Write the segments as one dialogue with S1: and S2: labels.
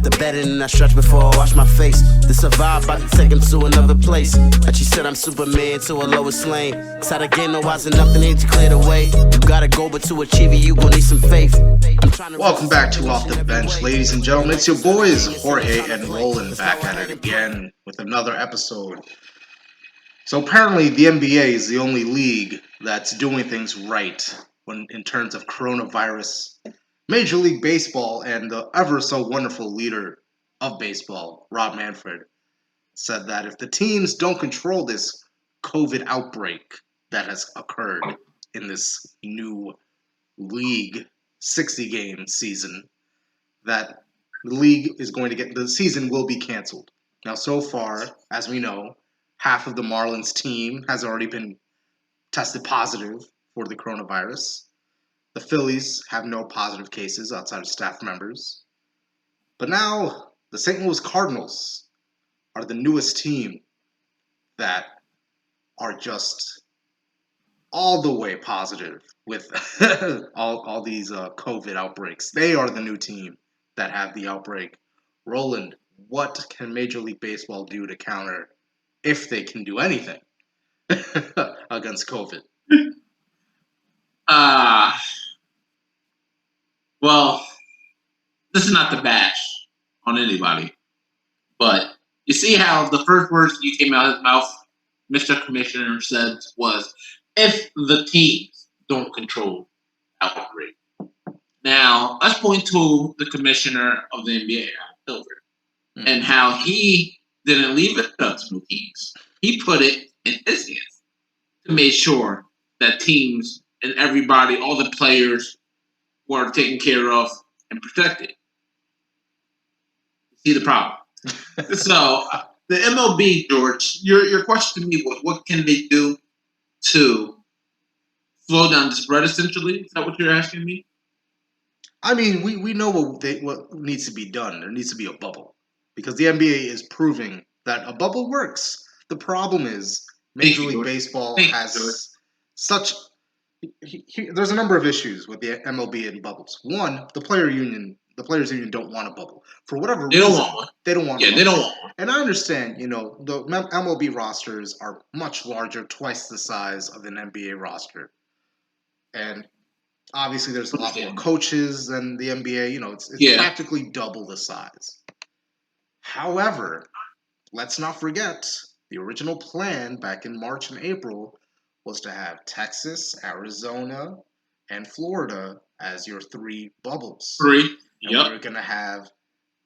S1: got the bedding and I stretch before I wash my face. To survive, about to take him to another place. And she said I'm Superman to a lowest lane. Side again, no odds and nothing ain't to clear the way. You gotta go, but to achieve it, you gon' need some faith.
S2: Welcome back to Off the Bench, ladies and gentlemen. It's your boys, Jorge and Roland, back at it again with another episode. So apparently the NBA is the only league that's doing things right in terms of coronavirus. Major League Baseball and the ever so wonderful leader of baseball, Rob Manfred, said that if the teams don't control this COVID outbreak that has occurred in this new league 60-game season, that the season will be canceled. Now, so far, as we know, half of the Marlins team has already been tested positive for the coronavirus. The Phillies have no positive cases outside of staff members. But now, the St. Louis Cardinals are the newest team that are just all the way positive with all these COVID outbreaks. They are the new team that have the outbreak. Roland, what can Major League Baseball do to counter, if they can do anything, against COVID?
S3: Well, this is not to bash on anybody, but you see how the first words that came out of his mouth, Mr. Commissioner said, was, if the teams don't control outbreak. Now, let's point to the commissioner of the NBA, Silver, and how he didn't leave it up to the teams. He put it in his hands to make sure that teams and everybody, all the players, were taken care of and protected. See the problem? So, the MLB, George, your question to me was, what can they do to slow down the spread, essentially? Is that what you're asking me?
S2: I mean, we know what needs to be done. There needs to be a bubble. Because the NBA is proving that a bubble works. The problem is Major League Baseball has such... there's a number of issues with the MLB and bubbles. One, the players' union don't want a bubble. For whatever reason, they don't want one.
S3: They don't want one.
S2: And I understand, the MLB rosters are much larger, twice the size of an NBA roster. And obviously there's a lot more coaches than the NBA. It's practically double the size. However, let's not forget, the original plan back in March and April was to have Texas, Arizona, and Florida as your three bubbles.
S3: Three.
S2: And we were going to have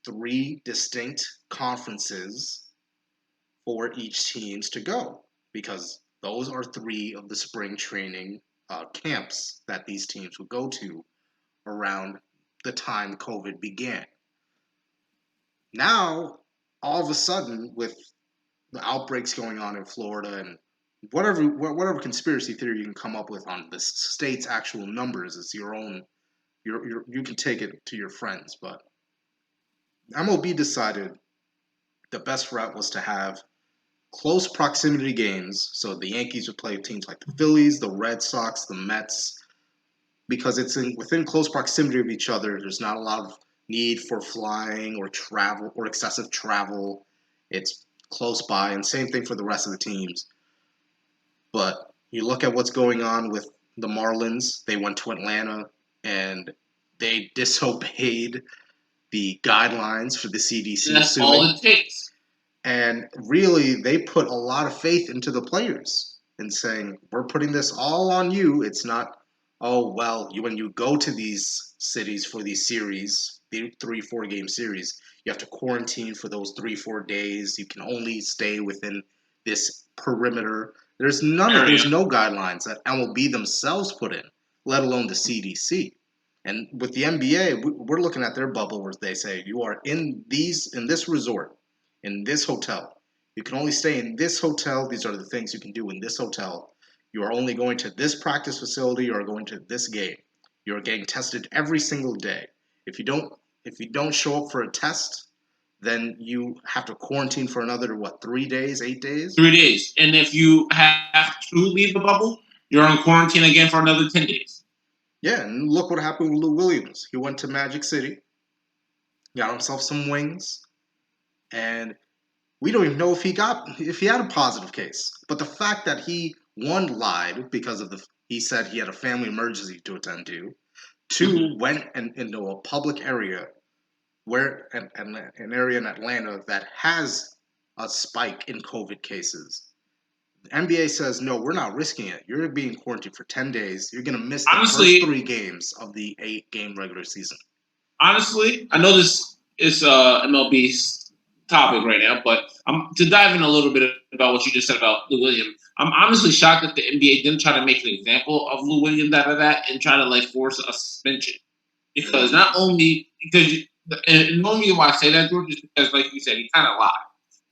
S2: 3 distinct conferences for each teams to go, because those are 3 of the spring training camps that these teams would go to around the time COVID began. Now, all of a sudden, with the outbreaks going on in Florida and whatever conspiracy theory you can come up with on the state's actual numbers, it's your own. You can take it to your friends, but MLB decided the best route was to have close proximity games. So the Yankees would play teams like the Phillies, the Red Sox, the Mets, because it's within close proximity of each other. There's not a lot of need for flying or travel or excessive travel. It's close by, and same thing for the rest of the teams. But you look at what's going on with the Marlins. They went to Atlanta and they disobeyed the guidelines for the CDC.
S3: That's all it takes.
S2: And really, they put a lot of faith into the players and saying, we're putting this all on you. It's not, when you go to these cities for these series, the 3-4 game series, you have to quarantine for those 3-4 days. You can only stay within this perimeter. There's no guidelines that MLB themselves put in, let alone the CDC. And with the NBA, we're looking at their bubble where they say you are in this resort, in this hotel. You can only stay in this hotel. These are the things you can do in this hotel. You are only going to this practice facility. You are going to this game. You are getting tested every single day. If you don't show up for a test, then you have to quarantine for another 3 days, 8 days?
S3: 3 days. And if you have to leave the bubble, you're on quarantine again for another 10 days.
S2: Yeah, and look what happened with Lou Williams. He went to Magic City. got himself some wings, and we don't even know if he had a positive case. But the fact that he, one, lied because of he said he had a family emergency to attend to, two, went into a public area where an area in Atlanta that has a spike in COVID cases. The NBA says, no, we're not risking it. You're being quarantined for 10 days. You're going to miss the
S3: Honestly,
S2: first 3 games of the 8-game regular season.
S3: Honestly, I know this is MLB's topic right now, but to dive in a little bit about what you just said about Lou Williams. I'm honestly shocked that the NBA didn't try to make an example of Lou Williams out of that and try to like force a suspension. Because not only and the only reason why I say that, George, is because like you said, he kind of lied.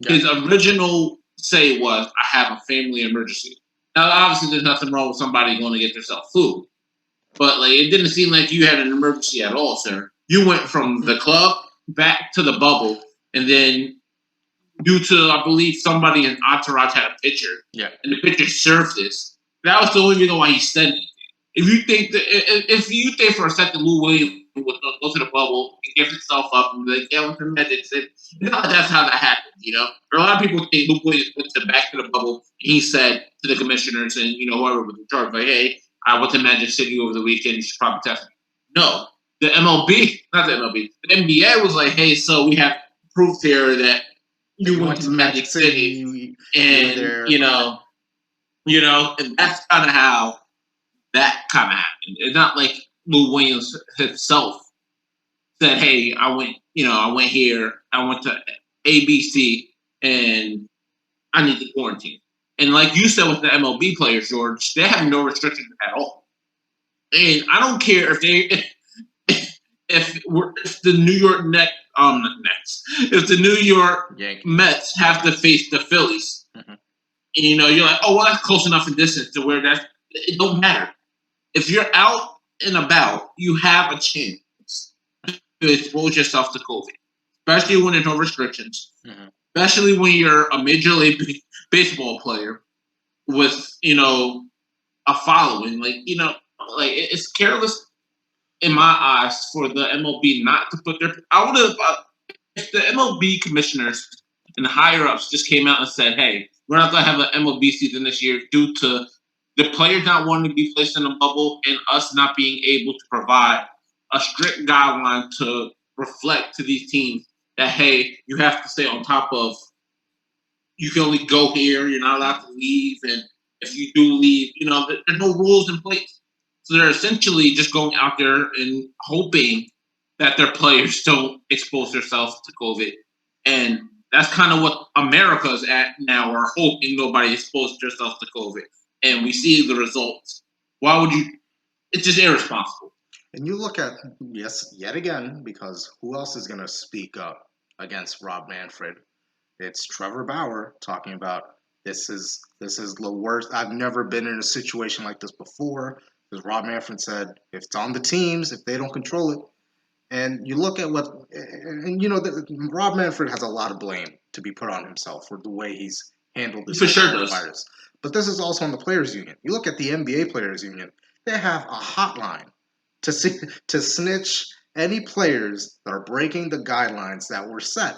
S3: Yeah. His original say was, "I have a family emergency." Now, obviously, there's nothing wrong with somebody going to get themselves food, but like it didn't seem like you had an emergency at all, sir. You went from the club back to the bubble, and then due to, I believe, somebody in Entourage had a picture, and the picture surfaced. That was the only reason why he said it. If you think for a second Lou Williams would go to the bubble and give himself up and be like, yeah, with the Magic, that's how that happened, you know? A lot of people think Lou Williams went back to the bubble and he said to the commissioners and, you know, whoever was in charge, like, hey, I went to Magic City over the weekend, you should probably test me. No. The NBA was like, hey, so we have proof here that you went to Magic City and, you know, and that's kind of how that kind of happened. It's not like Lou Williams himself said, hey, I went here, I went to ABC, and I need to quarantine. And like you said with the MLB players, George, they have no restrictions at all. And I don't care if the New York if the New York Mets have to face the Phillies, and you know, you're like, oh, well, that's close enough in distance to where it don't matter. If you're out and about, you have a chance to expose yourself to COVID, especially when there's no restrictions, especially when you're a Major League Baseball player with, you know, a following. Like, you know, like it's careless in my eyes for the MLB not to put I would have, if the MLB commissioners and the higher ups just came out and said, hey, we're not going to have an MLB season this year due to the players not wanting to be placed in a bubble and us not being able to provide a strict guideline to reflect to these teams that, hey, you have to stay on top of, you can only go here, you're not allowed to leave, and if you do leave, you know, there's no rules in place. So they're essentially just going out there and hoping that their players don't expose themselves to COVID. And that's kind of what America's at now, are hoping nobody exposes themselves to COVID. And we see the results. Why would you? It's just irresponsible.
S2: And you look at, yet again, because who else is going to speak up against Rob Manfred? It's Trevor Bauer talking about this is the worst. I've never been in a situation like this before. Because Rob Manfred said, if it's on the teams, if they don't control it, and you look at and you know, Rob Manfred has a lot of blame to be put on himself for the way he's handled this virus. But this is also on the players' union. You look at the NBA players' union; they have a hotline to snitch any players that are breaking the guidelines that were set.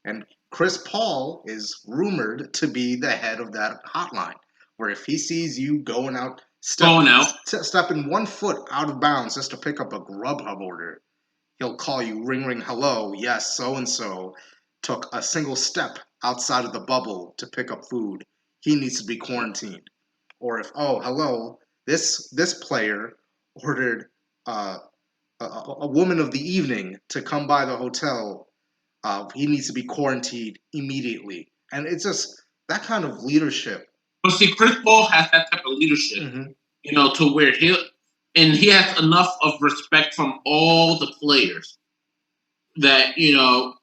S2: And Chris Paul is rumored to be the head of that hotline, where if he sees you stepping 1 foot out of bounds just to pick up a Grubhub order, he'll call you, ring, ring, hello, yes, so-and-so took a single step outside of the bubble to pick up food. He needs to be quarantined. Or if, oh, hello, this player ordered a woman of the evening to come by the hotel. He needs to be quarantined immediately. And it's just that kind of leadership.
S3: But see, Chris Paul has that type of leadership, you know, to where he has enough of respect from all the players that, you know,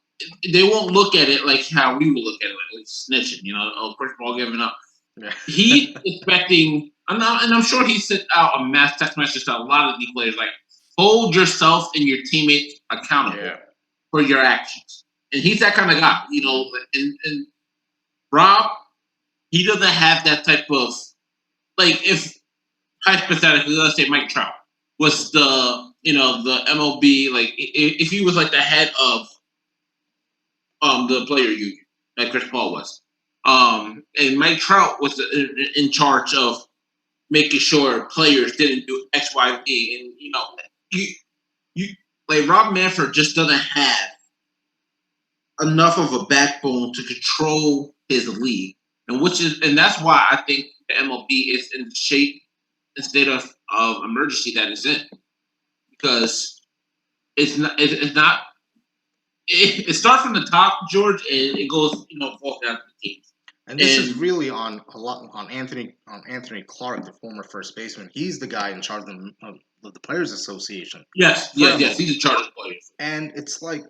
S3: they won't look at it like how we would look at it, like snitching, you know, oh, Chris Paul giving up. Yeah. He's expecting, and I'm sure he sent out a mass text message to a lot of these players, like, hold yourself and your teammates accountable for your actions. And he's that kind of guy, you know, and Rob, he doesn't have that type of, like, if, hypothetically, let's say Mike Trout was the, you know, the MLB, like, if he was like the head of the player union, like Chris Paul was. And Mike Trout was in charge of making sure players didn't do X, Y, Z. And you like Rob Manfred just doesn't have enough of a backbone to control his league, and that's why I think the MLB is in the state of emergency that it's in, because it starts from the top, George, and it goes falls down to the teams.
S2: And this is really on Anthony Clark, the former first baseman. He's the guy in charge of the Players Association.
S3: Yes, he's in charge of players.
S2: And it's like,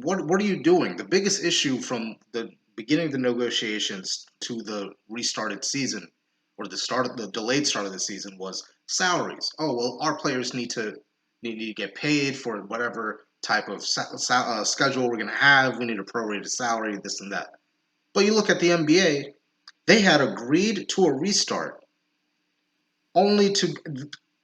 S2: what are you doing? The biggest issue from the beginning of the negotiations to the restarted season, or the delayed start of the season, was salaries. Oh well, our players need to get paid for whatever type of schedule we're going to have. We need a prorated salary, this and that. But you look at the NBA, they had agreed to a restart, only to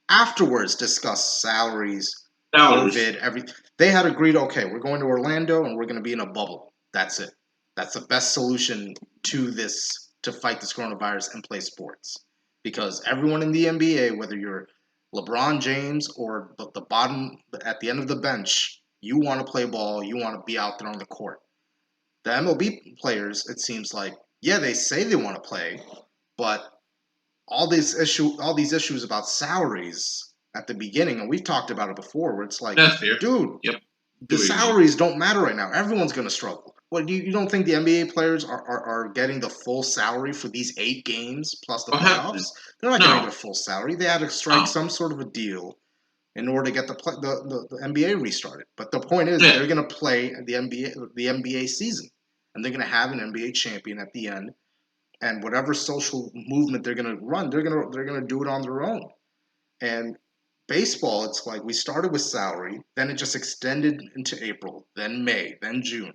S2: afterwards discuss salaries. COVID, everything. They had agreed, okay, we're going to Orlando and we're going to be in a bubble. That's it. That's the best solution to this, to fight this coronavirus and play sports. Because everyone in the NBA, whether you're LeBron James or the bottom, at the end of the bench, you want to play ball, you want to be out there on the court. The MLB players, it seems like, yeah, they say they want to play, but all these issues about salaries at the beginning, and we've talked about it before, where it's like, dude, the salaries don't matter right now. Everyone's going to struggle. What, you don't think the NBA players are getting the full salary for these 8 games plus the playoffs? They're not getting their full salary. They had to strike some sort of a deal in order to get the NBA restarted. But the point is, they're going to play the NBA season, and they're going to have an NBA champion at the end. And whatever social movement they're going to run, they're going to do it on their own. And baseball, it's like we started with salary, then it just extended into April, then May, then June.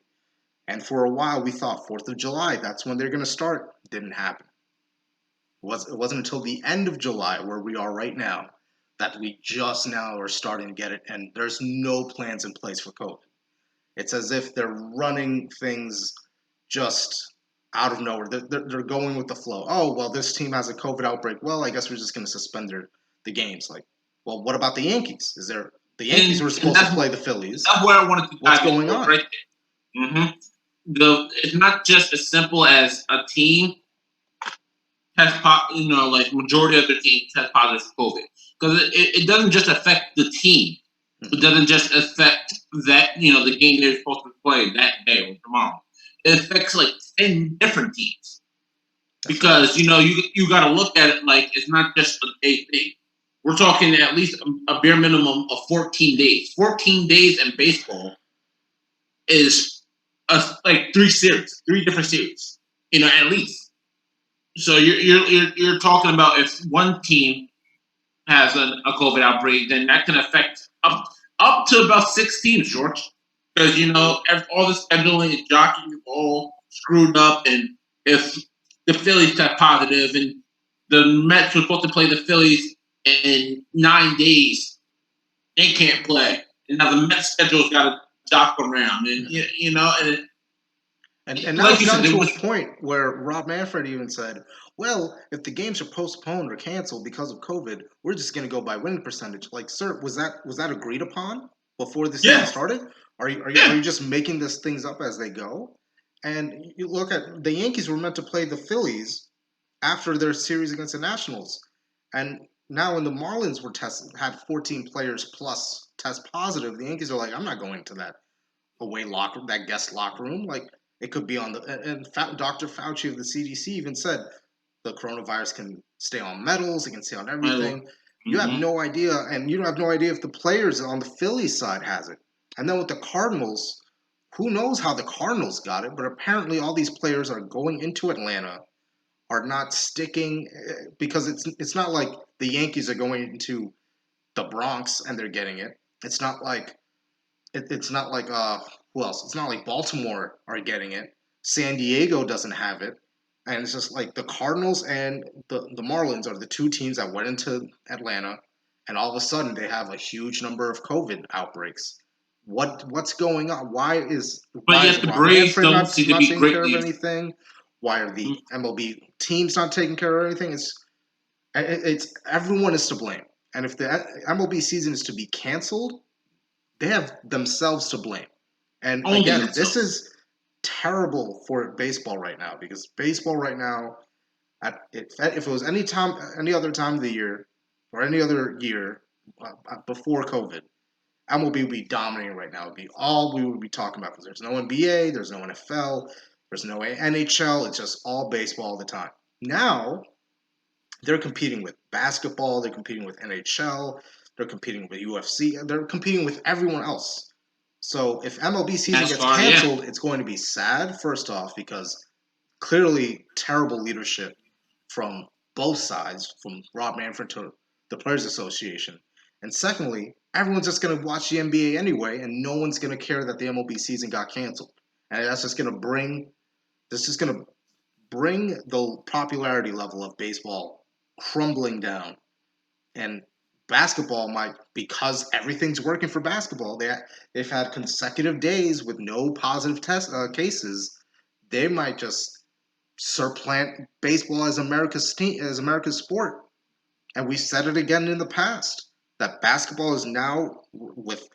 S2: And for a while, we thought 4th of July, that's when they're going to start. Didn't happen. It wasn't until the end of July, where we are right now, that we just now are starting to get it, and there's no plans in place for COVID. It's as if they're running things just out of nowhere. They're going with the flow. Oh, well, this team has a COVID outbreak. Well, I guess we're just going to suspend the games. Like, well, what about the Yankees? The Yankees were supposed to play the Phillies.
S3: That's where I wanted to
S2: What's going on?
S3: Right there. Mm-hmm. It's not just as simple as a team has, like majority of the teams test positive for COVID, because it doesn't just affect the team. It doesn't just affect that the game they're supposed to play that day or tomorrow. It affects like 10 different teams, because you got to look at it like it's not just a day thing. We're talking at least a bare minimum of 14 days. 14 days in baseball is like 3 different series, at least. So you're talking about if one team has a COVID outbreak, then that can affect up to about 6 teams, George. Because all the scheduling and jockeying is all screwed up, and if the Phillies test positive, and the Mets were supposed to play the Phillies in 9 days, they can't play. And now the Mets schedule's got to jock around, and
S2: and now it's gotten to a point where Rob Manfred even said, well, if the games are postponed or canceled because of COVID, we're just going to go by winning percentage. Like, sir, was that agreed upon before the season started? Are you just making these things up as they go? And you look at the Yankees were meant to play the Phillies after their series against the Nationals, and now when the Marlins had 14 players plus test positive, the Yankees are like, I'm not going to that away locker, that guest locker room. Like, it could be on and Dr. Fauci of the CDC even said the coronavirus can stay on metals, it can stay on everything. Mm-hmm. You have no idea, and you don't have no idea if the players on the Phillies side has it. And then with the Cardinals, who knows how the Cardinals got it, but apparently all these players are going into Atlanta, are not sticking, because it's not like the Yankees are going into the Bronx and they're getting it. It's not like who else? It's not like Baltimore are getting it. San Diego doesn't have it. And it's just like the Cardinals and the Marlins are the 2 teams that went into Atlanta, and all of a sudden they have a huge number of COVID outbreaks. What's going on? Why is
S3: Yet the
S2: Rob
S3: Braves
S2: Manfred
S3: don't
S2: not
S3: seem to be
S2: taking care of
S3: greatly.
S2: anything? Why are the MLB teams not taking care of anything? It's everyone is to blame. And if the MLB season is to be canceled, they have themselves to blame. And
S3: Only
S2: again, this
S3: themselves.
S2: is terrible for baseball right now because baseball right now, if it was any other time of the year, or any other year before COVID, MLB would be dominating right now. It would be all we would be talking about because there's no NBA, there's no NFL, there's no NHL. It's just all baseball all the time. Now they're competing with basketball, they're competing with NHL, they're competing with UFC, they're competing with everyone else. So if MLB season gets
S3: NASCAR, yeah.
S2: canceled, it's going to be sad, first off, because clearly terrible leadership from both sides, from Rob Manfred to the Players Association. And secondly, everyone's just going to watch the NBA anyway, and no one's going to care that the MLB season got canceled. And that's just going to bring the popularity level of baseball crumbling down. And basketball might, because everything's working for basketball, they've had consecutive days with no positive cases. They might just supplant baseball as America's sport. And we said it again in the past that basketball is now, with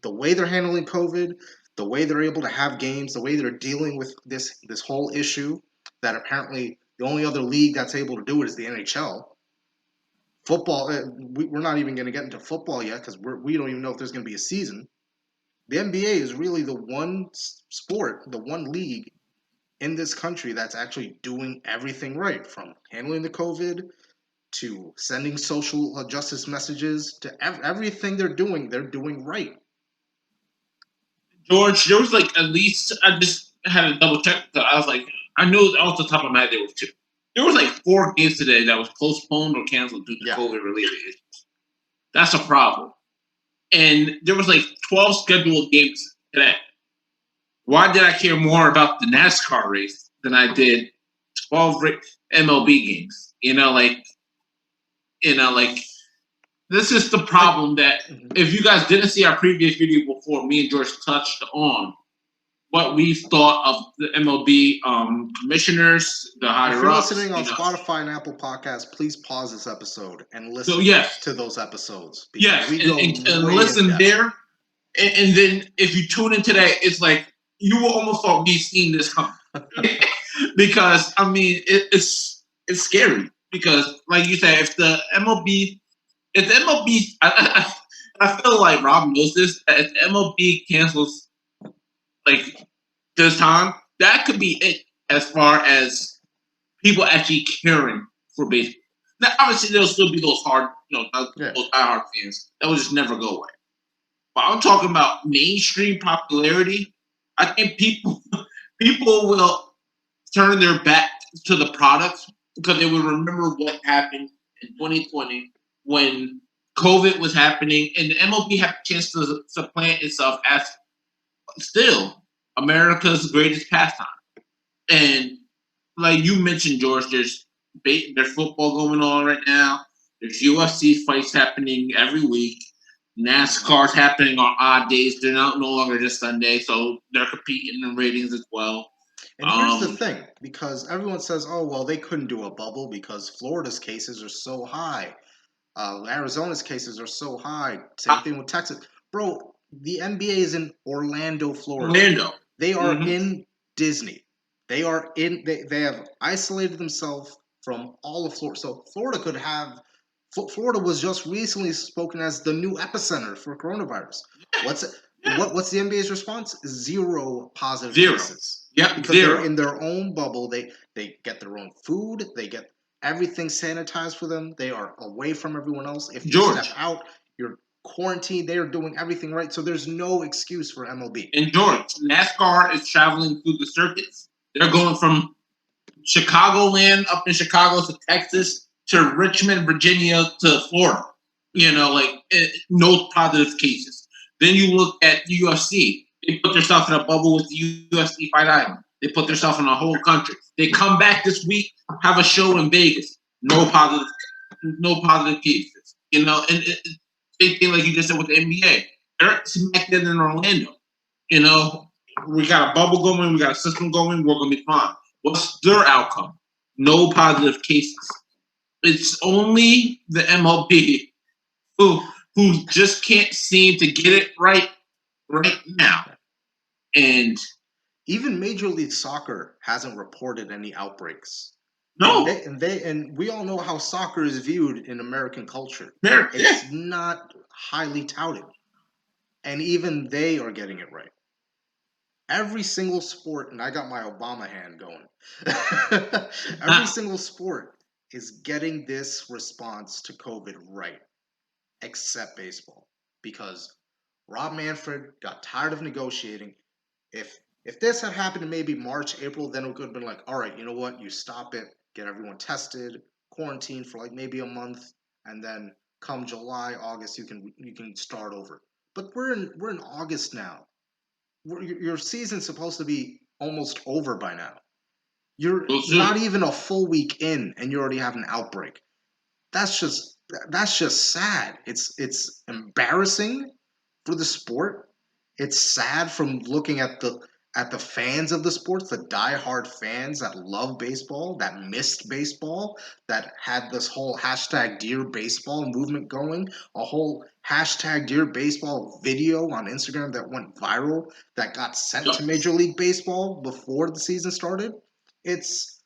S2: the way they're handling COVID, the way they're able to have games, the way they're dealing with this whole issue, that apparently the only other league that's able to do it is the NHL. Football, we're not even going to get into football yet because we don't even know if there's going to be a season. The NBA is really the one sport, the one league in this country that's actually doing everything right, from handling the COVID to sending social justice messages to everything they're doing right.
S3: George, there was like at least I just had to double check. I was like, I knew off the top of my head there was 2. There was like 4 games today that was postponed or canceled due to COVID related issues. That's a problem. And there was like 12 scheduled games today. Why did I care more about the NASCAR race than I did 12 MLB games? This is the problem that if you guys didn't see our previous video before, me and George touched on what we thought of the MLB commissioners, the higher ups.
S2: If you're listening on Spotify and Apple Podcasts, please pause this episode and listen to those episodes.
S3: Yes, and listen there. And then if you tune in today, it's like you will almost thought we've seen this coming. Because, I mean, it's scary. Because, like you said, if the MLB, I feel like Rob knows this, that if the MLB cancels, like, this time, that could be it as far as people actually caring for baseball. Now, obviously, there'll still be those hard, those diehard fans that will just never go away. But I'm talking about mainstream popularity. I think people will turn their back to the product because they will remember what happened in 2020 when COVID was happening and the MLB had a chance to supplant itself as still America's greatest pastime. And like you mentioned, George, there's football going on right now. There's UFC fights happening every week. NASCAR's happening on odd days. They're no longer just Sunday, so they're competing in ratings as well.
S2: And here's the thing, because everyone says, oh, well, they couldn't do a bubble because Florida's cases are so high. Arizona's cases are so high. Same thing with Texas. Bro, the NBA is in Orlando, Florida. They are in Disney. They are in. They have isolated themselves from all of Florida. So Florida could have. Florida was just recently spoken as the new epicenter for coronavirus. What's the NBA's response? 0 positive cases.
S3: Yeah,
S2: because they're in their own bubble. They get their own food. They get everything sanitized for them. They are away from everyone else. If you step out, you're quarantined. They are doing everything right. So there's no excuse for MLB.
S3: And George, NASCAR is traveling through the circuits. They're going from Chicagoland up in Chicago to Texas to Richmond, Virginia to Florida. No positive cases. Then you look at UFC. They put themselves in a bubble with the UFC Fight Island. They put themselves in a whole country. They come back this week, have a show in Vegas. No positive cases. And same thing like you just said with the NBA. they're smack dead in Orlando. You know, we got a bubble going, we got a system going, we're going to be fine. What's their outcome? No positive cases. It's only the MLB who just can't seem to get it right now. And
S2: even Major League Soccer hasn't reported any outbreaks.
S3: no,
S2: and we all know how soccer is viewed in American culture.
S3: yeah.
S2: It's not highly touted, and even they are getting it right. Every single sport, and I got my Obama hand going. Every single sport is getting this response to COVID right, except baseball, because Rob Manfred got tired of negotiating. If this had happened in maybe March, April, then it could have been like, all right, you know what? You stop it, get everyone tested, quarantine for like maybe a month, and then come July, August, you can start over. But we're in August now. Your season's supposed to be almost over by now. You're not even a full week in, and you already have an outbreak. That's just sad. It's embarrassing for the sport. It's sad from looking at the fans of the sports, the diehard fans that love baseball, that missed baseball, that had this whole hashtag Dear Baseball movement going, a whole hashtag Dear Baseball video on Instagram that went viral, that got sent to Major League Baseball before the season started. It's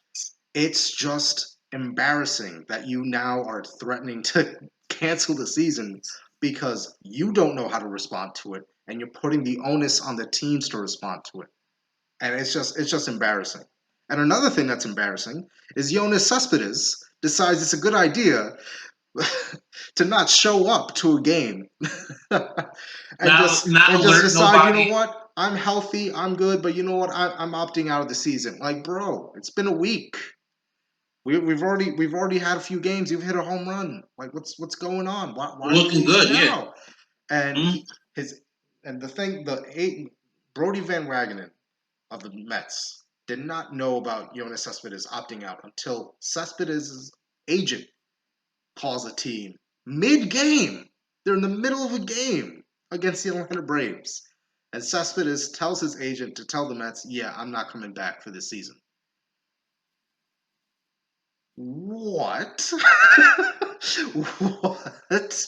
S2: just embarrassing that you now are threatening to cancel the season because you don't know how to respond to it, and you're putting the onus on the teams to respond to it. And it's just embarrassing. And another thing that's embarrassing is Jonas Cespedes decides it's a good idea to not show up to a game and just decide, you know what, I'm healthy, I'm good, but you know what, I'm opting out of the season. Like, bro, it's been a week. We've already had a few games. You've hit a home run. Like, what's going on? Why are you looking good now? Yeah. And Brody Van Wagenen of the Mets did not know about Jonas Cespedes opting out until Cespedes' agent calls a team mid-game. They're in the middle of a game against the Atlanta Braves. And Cespedes tells his agent to tell the Mets, yeah, I'm not coming back for this season. What? What?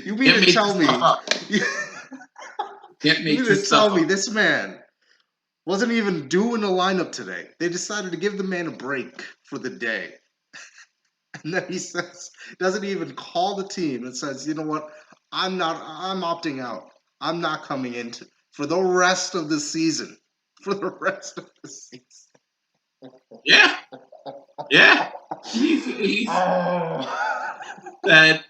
S2: You mean to tell me? You mean to tell me this man wasn't even doing a lineup today? They decided to give the man a break for the day. And then he doesn't even call the team and says, you know what? I'm opting out. I'm not coming in for the rest of the season. For the rest of the season.
S3: Yeah. Yeah. That,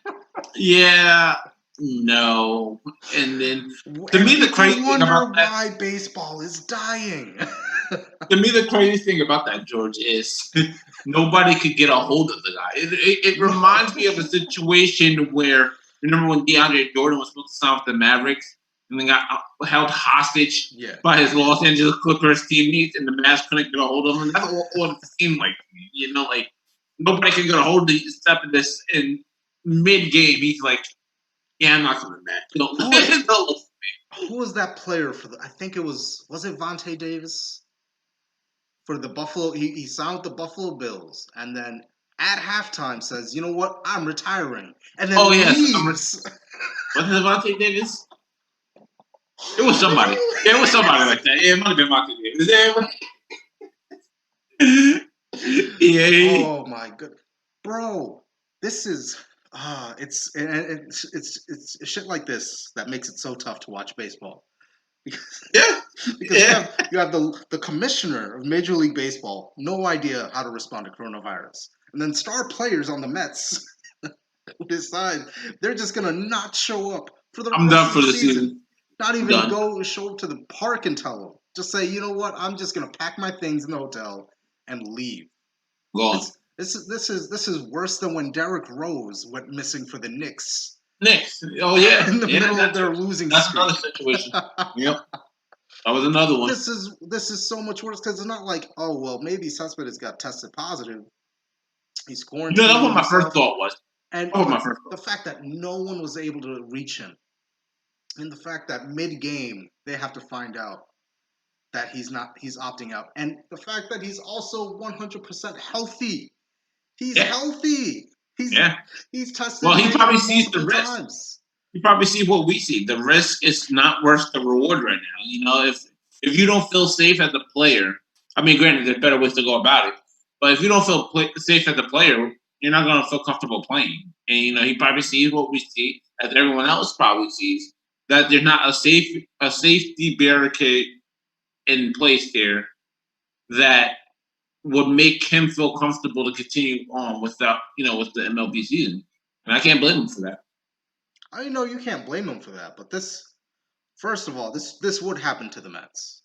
S3: yeah, no. And then, to me, the crazy thing about that,
S2: why baseball is dying.
S3: To me, the crazy thing about that, George, is nobody could get a hold of the guy. It reminds me of a situation where, remember when DeAndre Jordan was supposed to sign with the Mavericks and then got held hostage by his Los Angeles Clippers teammates, and the Mavs couldn't get a hold of him? That's what it seemed like. You know, like, nobody can get a hold of Cespedes in mid-game. He's like, yeah, I'm not coming back.
S2: Who was that player for I think it was it Vontae Davis? For the Buffalo, he signed with the Buffalo Bills, and then at halftime says, you know what, I'm retiring. And then leaves.
S3: Was it Vontae Davis? It was somebody. Yeah, it was somebody like that. Yeah, it might have been Vontae Davis. Yeah.
S2: Oh my god, bro! This is it's shit like this that makes it so tough to watch baseball. Because you have the commissioner of Major League Baseball, no idea how to respond to coronavirus, and then star players on the Mets who decide they're just gonna not show up for the rest of the season. Not even go show up to the park and tell them. Just say, you know what, I'm just gonna pack my things in the hotel and leave. This is worse than when Derrick Rose went missing for the Knicks.
S3: Oh yeah,
S2: in the middle of their losing
S3: streak. That's
S2: another
S3: situation. Yep, that was another one.
S2: This is so much worse because it's not like, oh well, maybe Cespedes got tested positive. He's quarantined.
S3: That's what my first thought was.
S2: And
S3: my first
S2: the fact that no one was able to reach him, and the fact that mid-game they have to find out that he's opting out, and the fact that he's also 100% healthy. He's healthy. He's tested
S3: Well, he probably sees the
S2: multiple
S3: risk.
S2: times.
S3: You probably see what we see. The risk is not worth the reward right now. You know, if you don't feel safe as a player, I mean, granted, there's better ways to go about it. But if you don't feel safe as a player, you're not going to feel comfortable playing. And you know, he probably sees what we see, as everyone else probably sees, that there's not a safety barricade in place there that would make him feel comfortable to continue on without, with the MLB season. And I can't blame him for that.
S2: I know you can't blame him for that, but first of all, this would happen to the Mets.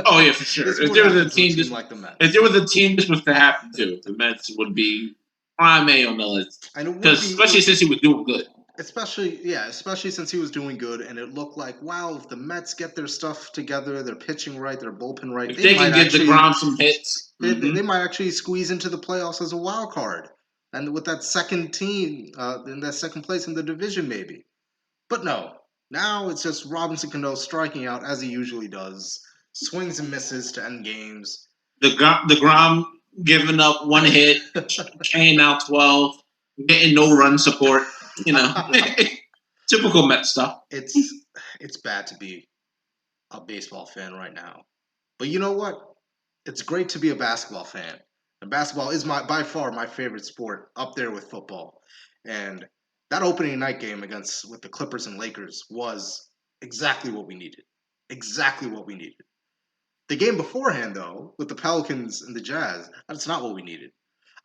S3: Oh yeah, for sure. If there was a team
S2: like the Mets,
S3: if there was a team this was to happen to, the Mets would be prime A on the list. Because especially since he was doing good.
S2: Especially since he was doing good, and it looked like, wow, if the Mets get their stuff together, their pitching right, their bullpen right,
S3: if they can get DeGrom some hits,
S2: they might actually squeeze into the playoffs as a wild card, and with that second team in that second place in the division, maybe. But no, now it's just Robinson Cano striking out as he usually does, swings and misses to end games.
S3: DeGrom giving up one hit, Kane out 12. Getting no run support, typical Mets stuff.
S2: It's bad to be a baseball fan right now, but you know what? It's great to be a basketball fan, and basketball is by far my favorite sport, up there with football. And that opening night game with the Clippers and Lakers was exactly what we needed. Exactly what we needed. The game beforehand, though, with the Pelicans and the Jazz, that's not what we needed.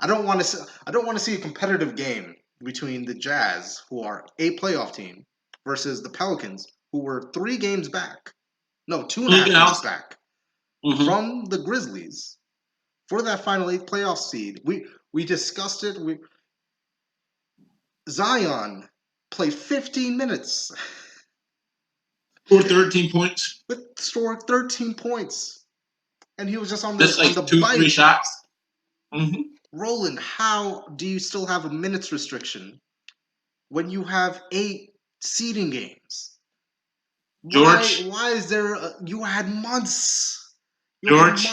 S2: I don't want to see a competitive game between the Jazz, who are a playoff team, versus the Pelicans, who were 3 games back. No, 2.5 games back from the Grizzlies for that final 8th playoff seed. We discussed it. Zion played 15 minutes.
S3: Scored 13 points.
S2: Scored 13 points. And he was just on
S3: the
S2: on the
S3: 2-3 shots. Mm-hmm.
S2: Roland, how do you still have a minutes restriction when you have 8 seeding games?
S3: George,
S2: why is there? You had months.
S3: George,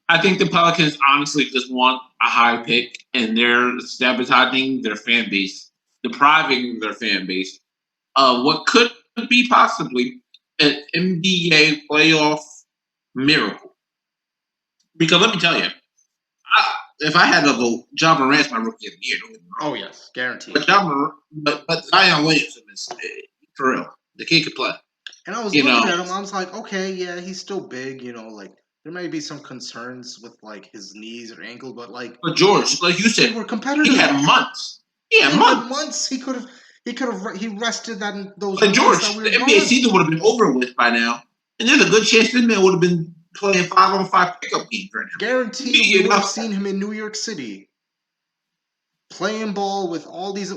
S3: I think the Pelicans honestly just want a high pick, and they're sabotaging their fan base, depriving their fan base of what could be possibly an NBA playoff miracle. Because let me tell you, if I had to vote, Ja Morant's my rookie of the year.
S2: Oh yes, guaranteed.
S3: But Zion Williamson is for real. The kid could play.
S2: And I was looking at him. I was like, okay, yeah, he's still big. Like there may be some concerns with like his knees or ankle, but
S3: George, like you said,
S2: we're competitive.
S3: He had months. He had months.
S2: He rested those.
S3: But George, the NBA season would have been over with by now, and there's a good chance this man would have been playing 5-on-5 pickup games right now.
S2: Guaranteed, we would have seen him in New York City playing ball with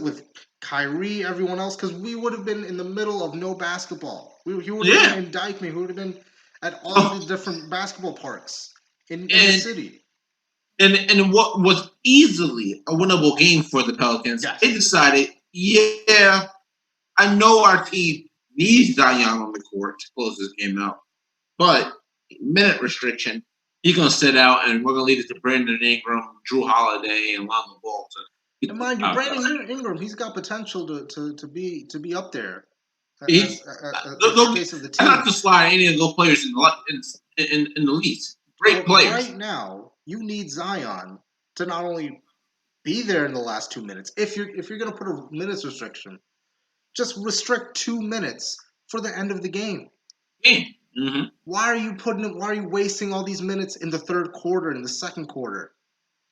S2: with Kyrie, everyone else, because we would have been in the middle of no basketball. He would have been in Dyckman. He would have been at all the different basketball parks in the city.
S3: And what was easily a winnable game for the Pelicans, they decided, I know our team needs Zion on the court to close this game out, but minute restriction, he's going to sit out, and we're going to leave it to Brandon Ingram, Drew Holiday, and Lonzo Ball.
S2: And mind you, Brandon Ingram, he's got potential to be up there.
S3: He's not to slide any of those players in the league. Great players.
S2: Right now, you need Zion to not only be there in the last 2 minutes. If you're going to put a minutes restriction, just restrict 2 minutes for the end of the game.
S3: Mm-hmm.
S2: Why are you wasting all these minutes in the third quarter, in the second quarter?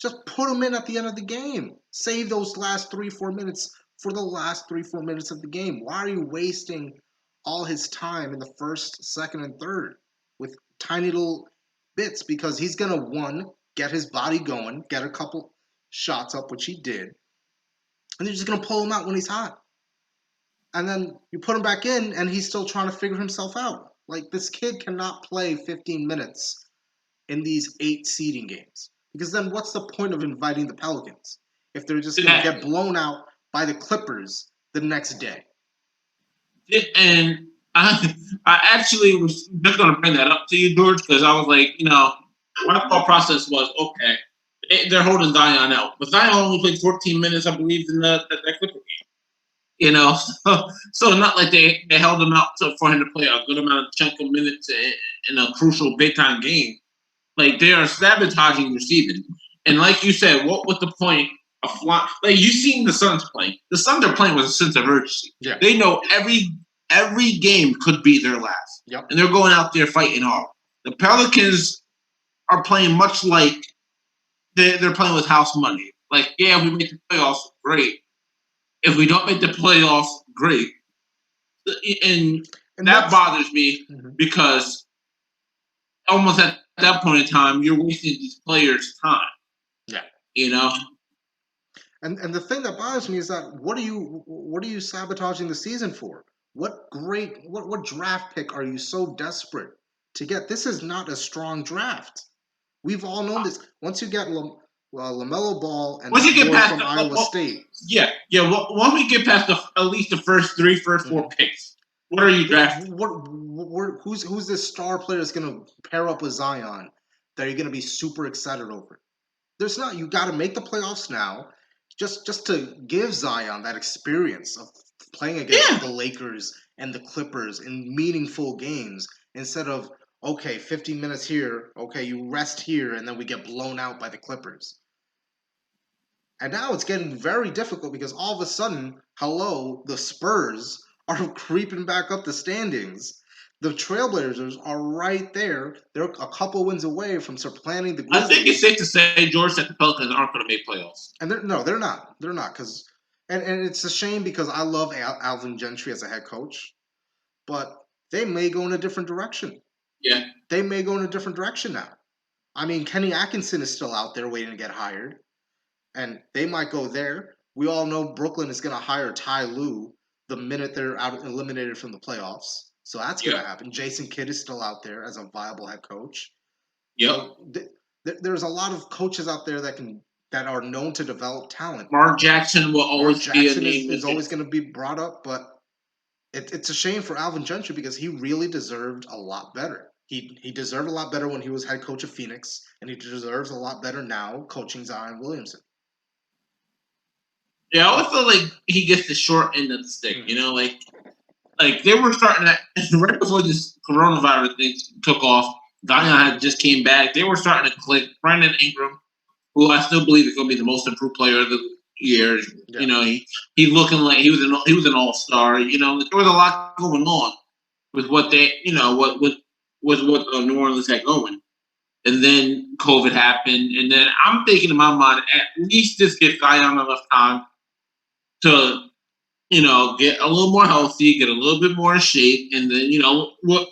S2: Just put them in at the end of the game. Save those last 3-4 minutes for the last 3-4 minutes of the game. Why are you wasting all his time in the first, second, and third with tiny little bits? Because he's going to, get his body going, get a couple shots up, which he did, and you're just going to pull him out when he's hot. And then you put him back in, and he's still trying to figure himself out. Like, this kid cannot play 15 minutes in these 8 seeding games. Because then what's the point of inviting the Pelicans? if they're just going to get blown out by the Clippers the next day.
S3: And I actually was just going to bring that up to you, George, because I was like, my thought process was, okay, they're holding Zion out. But Zion only played 14 minutes, I believe, in that Clipper game. So not like they held him out for him to play a good amount of chunk of minutes in a crucial big-time game. Like, they are sabotaging receiving. And like you said, what was the point of flying? Like, you've seen the Suns playing. The Suns are playing with a sense of urgency.
S2: Yeah.
S3: They know every game could be their last.
S2: Yep.
S3: And they're going out there fighting hard. The Pelicans are playing much like they're playing with house money. Like, yeah, if we make the playoffs, great. If we don't make the playoffs, great. And that bothers me because almost at that point in time, you're wasting these players' time.
S2: Yeah. And the thing that bothers me is that what are you sabotaging the season for? What draft pick are you so desperate to get? This is not a strong draft. We've all known this. Once you get LaMelo Ball and from Iowa State.
S3: Yeah. Once we get past at least the first 4 picks, what are you drafting?
S2: Who's this star player that's going to pair up with Zion that you're going to be super excited over? There's not. You got to make the playoffs now, just to give Zion that experience of playing against the Lakers and the Clippers in meaningful games instead of, okay, 15 minutes here, okay, you rest here, and then we get blown out by the Clippers. And now it's getting very difficult because all of a sudden, the Spurs are creeping back up the standings. The Trailblazers are right there. They're a couple wins away from supplanting the Grizzlies.
S3: I think it's safe to say, George, that the Pelicans aren't going to make playoffs.
S2: And they're not. They're not because, and it's a shame because I love Alvin Gentry as a head coach, but they may go in a different direction.
S3: Yeah.
S2: They may go in a different direction now. I mean, Kenny Atkinson is still out there waiting to get hired, and they might go there. We all know Brooklyn is going to hire Ty Lue the minute they're eliminated from the playoffs. So that's going to happen. Jason Kidd is still out there as a viable head coach.
S3: Yep.
S2: So there's a lot of coaches out there that are known to develop talent.
S3: Mark Jackson will always be a name.
S2: Is always going to be brought up, but it's a shame for Alvin Gentry because he really deserved a lot better. He deserved a lot better when he was head coach of Phoenix, and he deserves a lot better now coaching Zion Williamson.
S3: Yeah, I always feel like he gets the short end of the stick. Like they were starting to, right before this coronavirus thing took off, Zion had just came back. They were starting to click. Brandon Ingram, who I still believe is going to be the most improved player of the year. Yeah. He looking like he was an all-star. There was a lot going on with what they, with what New Orleans had going. And then COVID happened. And then I'm thinking in my mind, at least this gives Zion enough time to, get a little more healthy, get a little bit more in shape, and then,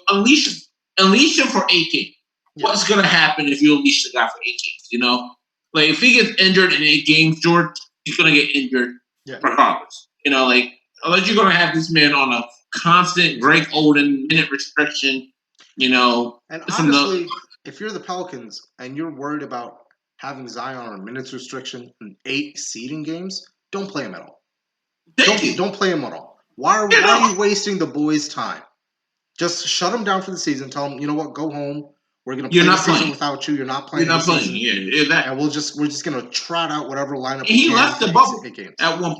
S3: unleash him for 8 games. Yeah. What's going to happen if you unleash the guy for 8 games, Like, if he gets injured in 8 games, George, he's going to get injured regardless. Unless you're going to have this man on a constant Greg Oden minute restriction, And
S2: honestly, if you're the Pelicans and you're worried about having Zion on a minutes restriction in 8 seeding games, don't play him at all. Don't play him at all. Why are you wasting the boys' time? Just shut him down for the season. Tell him, you know what, go home. We're going to play the season without you. You're not playing.
S3: You're not playing. Yeah,
S2: and we're just going to trot out whatever lineup.
S3: And he left the bubble at one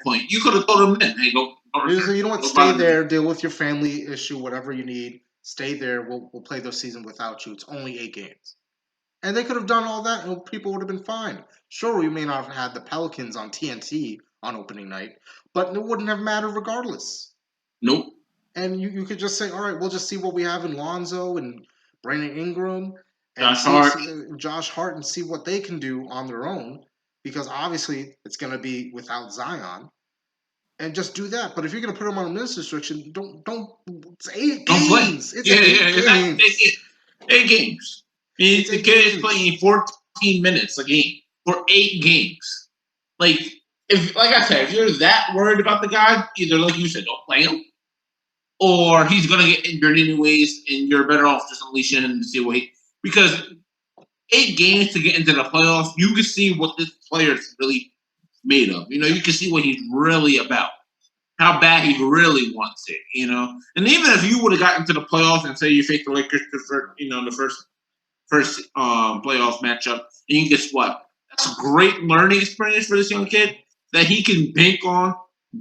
S3: point. You could have told him then, hey, go.
S2: You know what? Stay there. Deal with your family issue, whatever you need. Stay there. We'll play the season without you. It's only 8 games. And they could have done all that, and people would have been fine. Sure, we may not have had the Pelicans on TNT on opening night, but it wouldn't have mattered regardless.
S3: Nope.
S2: And you could just say, all right, we'll just see what we have in Lonzo and Brandon Ingram
S3: and
S2: Josh Hart and see what they can do on their own, because obviously it's going to be without Zion. And just do that. But if you're going to put him on a minutes restriction, don't. It's 8 games. It's 8 games.
S3: 8 games. The kid is playing 14 minutes a game for 8 games. Like I said, if you're that worried about the guy, either like you said, don't play him, or he's gonna get injured anyways, and you're better off just unleashing him to see what because 8 games to get into the playoffs, you can see what this player is really made of. You can see what he's really about. How bad he really wants it, And even if you would have gotten to the playoffs and say you faced the Lakers the first playoff matchup, and you guess what? That's a great learning experience for this young kid that he can bank on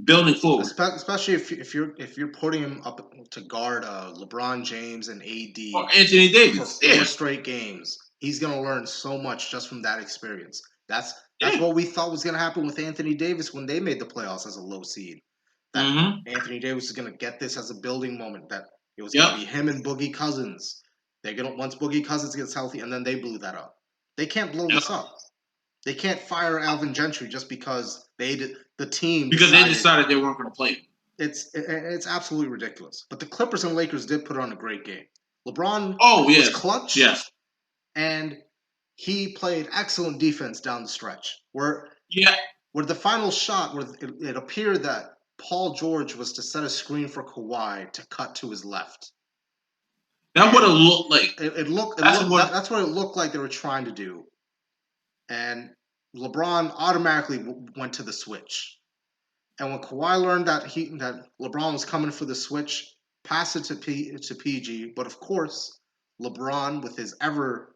S3: building forward.
S2: Especially if you're putting him up to guard LeBron James and AD
S3: or Anthony Davis
S2: for 4 straight games, he's gonna learn so much just from that experience. That's what we thought was gonna happen with Anthony Davis when they made the playoffs as a low seed. That Anthony Davis is gonna get this as a building moment. That it was gonna be him and Boogie Cousins. They're gonna once Boogie Cousins gets healthy, and then they blew that up. They can't blow this up. They can't fire Alvin Gentry just because the team
S3: they decided they weren't going to play.
S2: It's absolutely ridiculous. But the Clippers and Lakers did put on a great game. LeBron was clutch.
S3: Yes.
S2: And he played excellent defense down the stretch. Where the final shot, where it appeared that Paul George was to set a screen for Kawhi to cut to his left.
S3: That's what it looked like.
S2: That's what it looked like they were trying to do. And LeBron automatically went to the switch. And when Kawhi learned that LeBron was coming for the switch, passed it to PG. But of course, LeBron, with his ever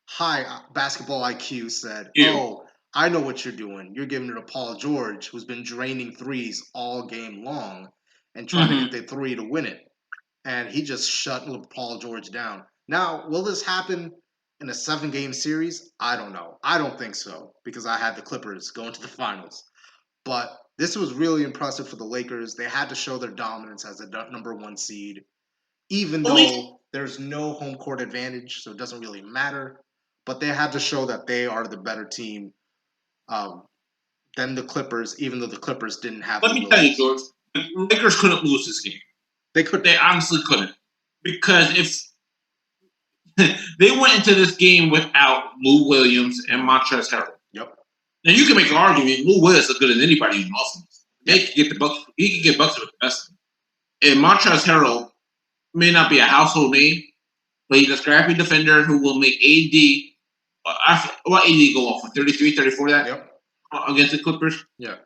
S2: high basketball IQ, said, "Oh, I know what you're doing. You're giving it to Paul George, who's been draining threes all game long and trying to hit the three to win it." And he just shut Paul George down. Now, will this happen in a 7-game series? I don't know. I don't think so, because I had the Clippers going to the finals. But this was really impressive for the Lakers. They had to show their dominance as a number 1 seed, even though there's no home court advantage, so it doesn't really matter. But they had to show that they are the better team than the Clippers, even though the Clippers didn't have.
S3: Let me tell you, George, the Lakers couldn't lose this game. They honestly couldn't, because if they went into this game without Lou Williams and Montrezl Harrell.
S2: Yep.
S3: Now you can make an argument. Lou Williams is good as anybody in offense. They can get the Bucks. He can get Bucks with the best. And Montrezl Harrell may not be a household name, but he's a scrappy defender who will make AD. What AD go off for 33, 34 against the Clippers?
S2: Yeah.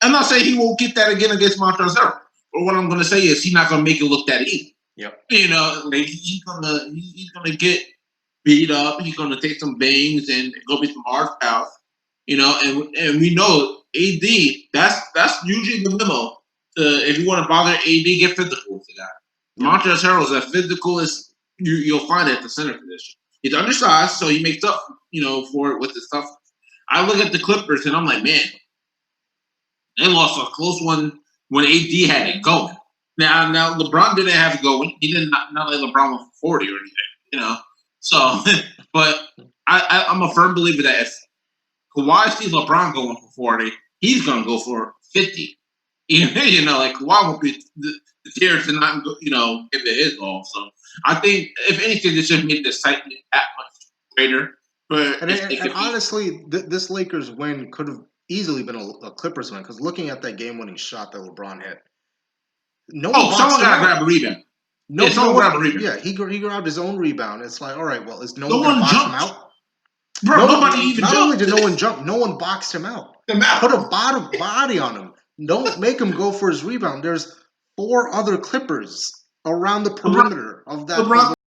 S3: I'm not saying he won't get that again against Montrezl Harrell. But what I'm going to say is he's not going to make it look that easy.
S2: Yep.
S3: He's gonna get beat up. He's gonna take some bangs and go be some hard fouls. And we know AD. That's usually the memo. If you want to bother AD, get physical with the guy. Montrezl Harrell is as physical as you'll find at the center position. He's undersized, so he makes up for it with his stuff. I look at the Clippers and I'm like, man, they lost a close one when AD had it going. Now LeBron didn't have to go. He did not let LeBron went for 40 or anything, So, but I'm a firm believer that if Kawhi sees LeBron going for 40, he's going to go for 50. Kawhi won't be the tears to not give it his all. So I think if anything, this should make the excitement that much greater. But
S2: and honestly, this Lakers win could have easily been a Clippers win, because looking at that game-winning shot that LeBron hit.
S3: Someone got to grab a rebound. Someone grabbed a rebound.
S2: Yeah, he grabbed his own rebound. It's like, all right, well, is no one going to box him out?
S3: Bro, nobody even jumped.
S2: Not only did no one jump, no one boxed him out. Put a body on him. Don't make him go for his rebound. There's 4 other Clippers around the perimeter of that.